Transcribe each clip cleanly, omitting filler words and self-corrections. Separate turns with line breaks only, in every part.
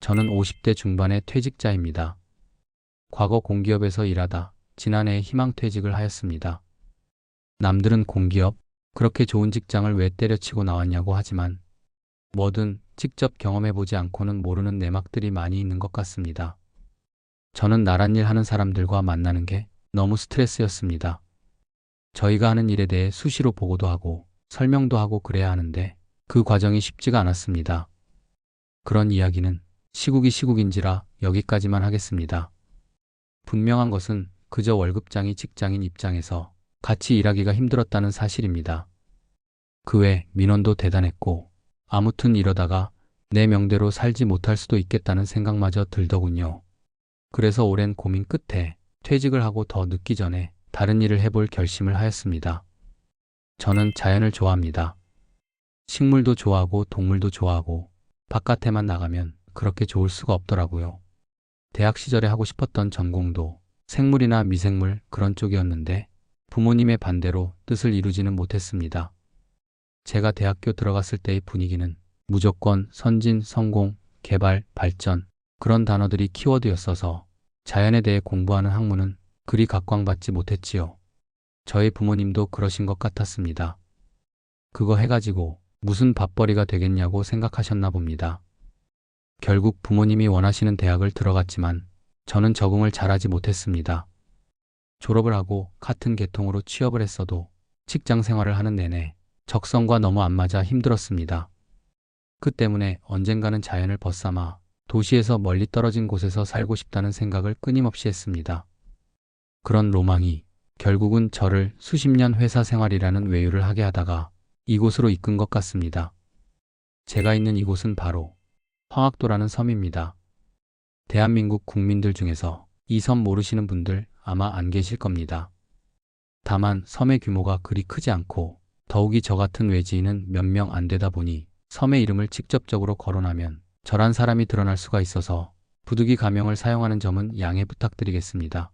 저는 50대 중반의 퇴직자입니다. 과거 공기업에서 일하다 지난해에 희망퇴직을 하였습니다. 남들은 공기업, 그렇게 좋은 직장을 왜 때려치고 나왔냐고 하지만 뭐든 직접 경험해보지 않고는 모르는 내막들이 많이 있는 것 같습니다. 저는 나란 일 하는 사람들과 만나는 게 너무 스트레스였습니다. 저희가 하는 일에 대해 수시로 보고도 하고 설명도 하고 그래야 하는데 그 과정이 쉽지가 않았습니다. 그런 이야기는 시국이 시국인지라 여기까지만 하겠습니다. 분명한 것은 그저 월급장이 직장인 입장에서 같이 일하기가 힘들었다는 사실입니다. 그 외 민원도 대단했고 아무튼 이러다가 내 명대로 살지 못할 수도 있겠다는 생각마저 들더군요. 그래서 오랜 고민 끝에 퇴직을 하고 더 늦기 전에 다른 일을 해볼 결심을 하였습니다. 저는 자연을 좋아합니다. 식물도 좋아하고 동물도 좋아하고 바깥에만 나가면 그렇게 좋을 수가 없더라고요. 대학 시절에 하고 싶었던 전공도 생물이나 미생물 그런 쪽이었는데 부모님의 반대로 뜻을 이루지는 못했습니다. 제가 대학교 들어갔을 때의 분위기는 무조건 선진, 성공, 개발, 발전 그런 단어들이 키워드였어서 자연에 대해 공부하는 학문은 그리 각광받지 못했지요. 저희 부모님도 그러신 것 같았습니다. 그거 해가지고 무슨 밥벌이가 되겠냐고 생각하셨나 봅니다. 결국 부모님이 원하시는 대학을 들어갔지만 저는 적응을 잘하지 못했습니다. 졸업을 하고 같은 계통으로 취업을 했어도 직장 생활을 하는 내내 적성과 너무 안 맞아 힘들었습니다. 그 때문에 언젠가는 자연을 벗삼아 도시에서 멀리 떨어진 곳에서 살고 싶다는 생각을 끊임없이 했습니다. 그런 로망이 결국은 저를 수십 년 회사 생활이라는 외유를 하게 하다가 이곳으로 이끈 것 같습니다. 제가 있는 이곳은 바로 황학도라는 섬입니다. 대한민국 국민들 중에서 이 섬 모르시는 분들 아마 안 계실 겁니다. 다만 섬의 규모가 그리 크지 않고 더욱이 저 같은 외지인은 몇 명 안 되다 보니 섬의 이름을 직접적으로 거론하면 저란 사람이 드러날 수가 있어서 부득이 가명을 사용하는 점은 양해 부탁드리겠습니다.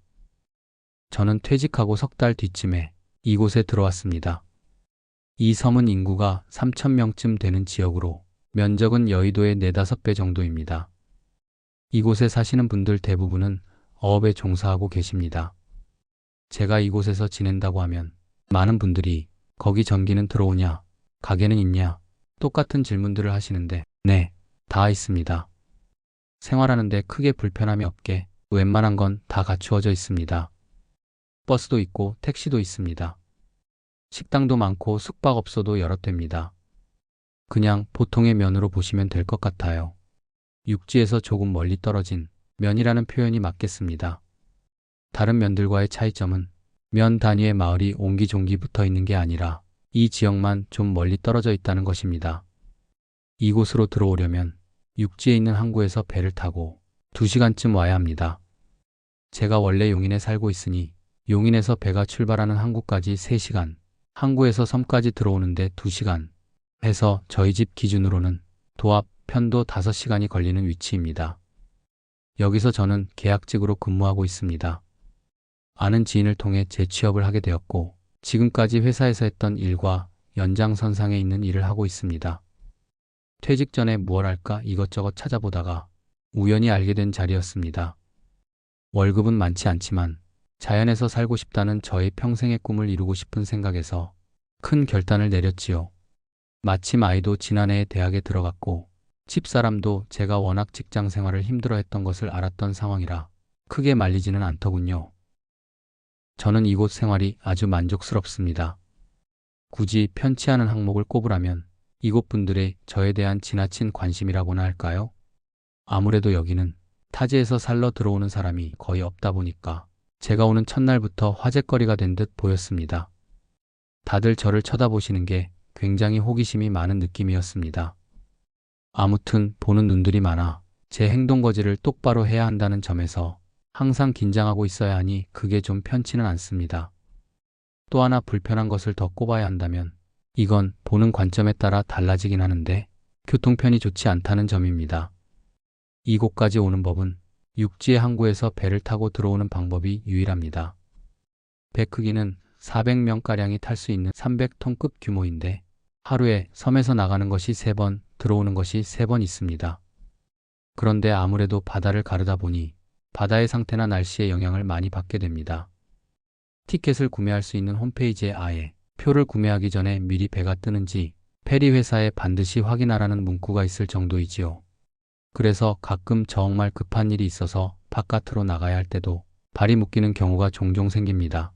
저는 퇴직하고 석 달 뒤쯤에 이곳에 들어왔습니다. 이 섬은 인구가 3,000명쯤 되는 지역으로 면적은 여의도의 4, 5배 정도입니다. 이곳에 사시는 분들 대부분은 어업에 종사하고 계십니다. 제가 이곳에서 지낸다고 하면 많은 분들이 거기 전기는 들어오냐, 가게는 있냐, 똑같은 질문들을 하시는데 네, 다 있습니다. 생활하는데 크게 불편함이 없게 웬만한 건 다 갖추어져 있습니다. 버스도 있고 택시도 있습니다. 식당도 많고 숙박업소도 여럿 됩니다. 그냥 보통의 면으로 보시면 될 것 같아요. 육지에서 조금 멀리 떨어진 면이라는 표현이 맞겠습니다. 다른 면들과의 차이점은 면 단위의 마을이 옹기종기 붙어 있는 게 아니라 이 지역만 좀 멀리 떨어져 있다는 것입니다. 이곳으로 들어오려면 육지에 있는 항구에서 배를 타고 2시간쯤 와야 합니다. 제가 원래 용인에 살고 있으니 용인에서 배가 출발하는 항구까지 3시간, 항구에서 섬까지 들어오는데 2시간 해서 저희 집 기준으로는 도합 편도 5시간이 걸리는 위치입니다. 여기서 저는 계약직으로 근무하고 있습니다. 아는 지인을 통해 재취업을 하게 되었고 지금까지 회사에서 했던 일과 연장선상에 있는 일을 하고 있습니다. 퇴직 전에 무얼 할까 이것저것 찾아보다가 우연히 알게 된 자리였습니다. 월급은 많지 않지만 자연에서 살고 싶다는 저의 평생의 꿈을 이루고 싶은 생각에서 큰 결단을 내렸지요. 마침 아이도 지난해에 대학에 들어갔고 집사람도 제가 워낙 직장 생활을 힘들어했던 것을 알았던 상황이라 크게 말리지는 않더군요. 저는 이곳 생활이 아주 만족스럽습니다. 굳이 편치 않은 항목을 꼽으라면 이곳 분들의 저에 대한 지나친 관심이라고나 할까요? 아무래도 여기는 타지에서 살러 들어오는 사람이 거의 없다 보니까 제가 오는 첫날부터 화제거리가 된 듯 보였습니다. 다들 저를 쳐다보시는 게 굉장히 호기심이 많은 느낌이었습니다. 아무튼 보는 눈들이 많아 제 행동 거지를 똑바로 해야 한다는 점에서 항상 긴장하고 있어야 하니 그게 좀 편치는 않습니다. 또 하나 불편한 것을 더 꼽아야 한다면 이건 보는 관점에 따라 달라지긴 하는데 교통편이 좋지 않다는 점입니다. 이곳까지 오는 법은 육지의 항구에서 배를 타고 들어오는 방법이 유일합니다. 배 크기는 400명가량이 탈 수 있는 300톤급 규모인데 하루에 섬에서 나가는 것이 3번, 들어오는 것이 3번 있습니다. 그런데 아무래도 바다를 가르다 보니 바다의 상태나 날씨의 영향을 많이 받게 됩니다. 티켓을 구매할 수 있는 홈페이지에 아예 표를 구매하기 전에 미리 배가 뜨는지 페리 회사에 반드시 확인하라는 문구가 있을 정도이지요. 그래서 가끔 정말 급한 일이 있어서 바깥으로 나가야 할 때도 발이 묶이는 경우가 종종 생깁니다.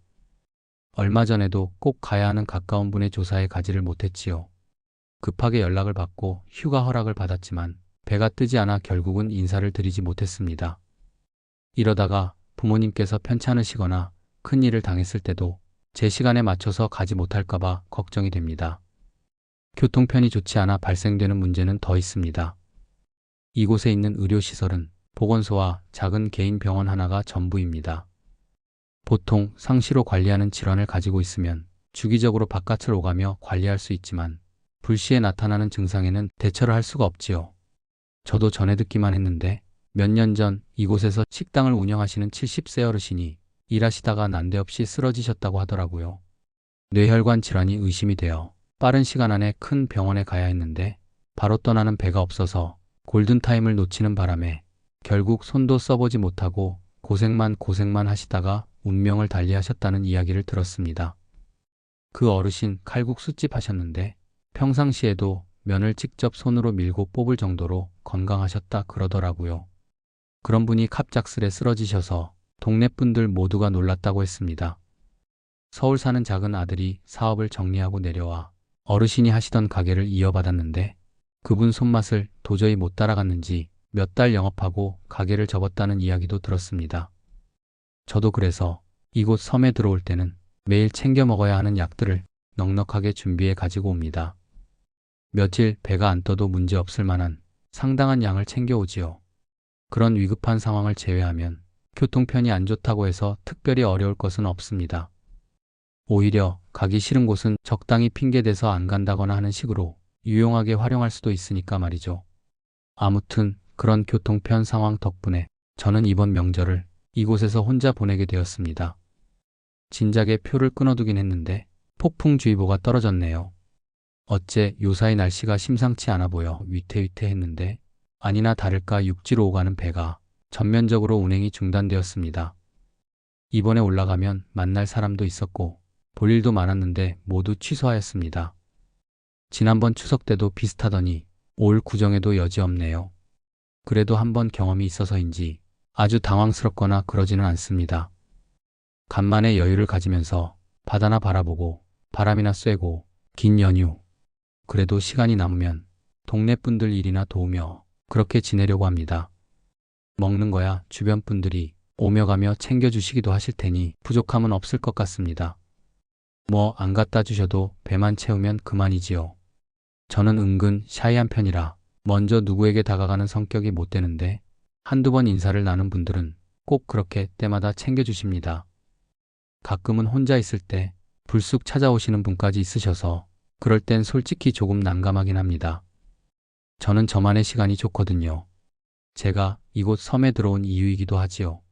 얼마 전에도 꼭 가야 하는 가까운 분의 조사에 가지를 못했지요. 급하게 연락을 받고 휴가 허락을 받았지만 배가 뜨지 않아 결국은 인사를 드리지 못했습니다. 이러다가 부모님께서 편찮으시거나 큰일을 당했을 때도 제 시간에 맞춰서 가지 못할까봐 걱정이 됩니다. 교통편이 좋지 않아 발생되는 문제는 더 있습니다. 이곳에 있는 의료시설은 보건소와 작은 개인 병원 하나가 전부입니다. 보통 상시로 관리하는 질환을 가지고 있으면 주기적으로 바깥을 오가며 관리할 수 있지만 불시에 나타나는 증상에는 대처를 할 수가 없지요. 저도 전에 듣기만 했는데 몇 년 전 이곳에서 식당을 운영하시는 70세 어르신이 일하시다가 난데없이 쓰러지셨다고 하더라고요. 뇌혈관 질환이 의심이 되어 빠른 시간 안에 큰 병원에 가야 했는데 바로 떠나는 배가 없어서 골든타임을 놓치는 바람에 결국 손도 써보지 못하고 고생만 하시다가 운명을 달리하셨다는 이야기를 들었습니다. 그 어르신 칼국수집 하셨는데 평상시에도 면을 직접 손으로 밀고 뽑을 정도로 건강하셨다 그러더라고요. 그런 분이 갑작스레 쓰러지셔서 동네 분들 모두가 놀랐다고 했습니다. 서울 사는 작은 아들이 사업을 정리하고 내려와 어르신이 하시던 가게를 이어받았는데 그분 손맛을 도저히 못 따라갔는지 몇 달 영업하고 가게를 접었다는 이야기도 들었습니다. 저도 그래서 이곳 섬에 들어올 때는 매일 챙겨 먹어야 하는 약들을 넉넉하게 준비해 가지고 옵니다. 며칠 배가 안 떠도 문제 없을 만한 상당한 양을 챙겨오지요. 그런 위급한 상황을 제외하면 교통편이 안 좋다고 해서 특별히 어려울 것은 없습니다. 오히려 가기 싫은 곳은 적당히 핑계대서 안 간다거나 하는 식으로 유용하게 활용할 수도 있으니까 말이죠. 아무튼 그런 교통편 상황 덕분에 저는 이번 명절을 이곳에서 혼자 보내게 되었습니다. 진작에 표를 끊어두긴 했는데 폭풍주의보가 떨어졌네요. 어째 요사이 날씨가 심상치 않아 보여 위태위태했는데 아니나 다를까 육지로 오가는 배가 전면적으로 운행이 중단되었습니다. 이번에 올라가면 만날 사람도 있었고 볼 일도 많았는데 모두 취소하였습니다. 지난번 추석 때도 비슷하더니 올 구정에도 여지없네요. 그래도 한번 경험이 있어서인지 아주 당황스럽거나 그러지는 않습니다. 간만에 여유를 가지면서 바다나 바라보고 바람이나 쐬고 긴 연휴 그래도 시간이 남으면 동네 분들 일이나 도우며 그렇게 지내려고 합니다. 먹는 거야 주변 분들이 오며 가며 챙겨주시기도 하실 테니 부족함은 없을 것 같습니다. 뭐 안 갖다 주셔도 배만 채우면 그만이지요. 저는 은근 샤이한 편이라 먼저 누구에게 다가가는 성격이 못 되는데 한두 번 인사를 나눈 분들은 꼭 그렇게 때마다 챙겨주십니다. 가끔은 혼자 있을 때 불쑥 찾아오시는 분까지 있으셔서 그럴 땐 솔직히 조금 난감하긴 합니다. 저는 저만의 시간이 좋거든요. 제가 이곳 섬에 들어온 이유이기도 하지요.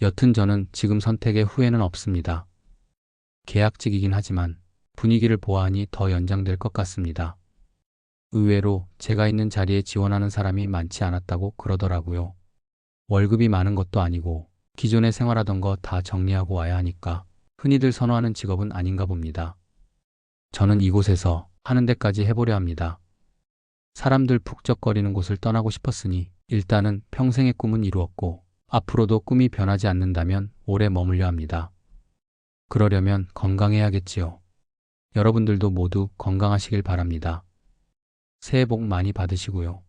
여튼 저는 지금 선택에 후회는 없습니다. 계약직이긴 하지만 분위기를 보아하니 더 연장될 것 같습니다. 의외로 제가 있는 자리에 지원하는 사람이 많지 않았다고 그러더라고요. 월급이 많은 것도 아니고 기존에 생활하던 거 다 정리하고 와야 하니까 흔히들 선호하는 직업은 아닌가 봅니다. 저는 이곳에서 하는 데까지 해보려 합니다. 사람들 북적거리는 곳을 떠나고 싶었으니 일단은 평생의 꿈은 이루었고 앞으로도 꿈이 변하지 않는다면 오래 머물려 합니다. 그러려면 건강해야겠지요. 여러분들도 모두 건강하시길 바랍니다. 새해 복 많이 받으시고요.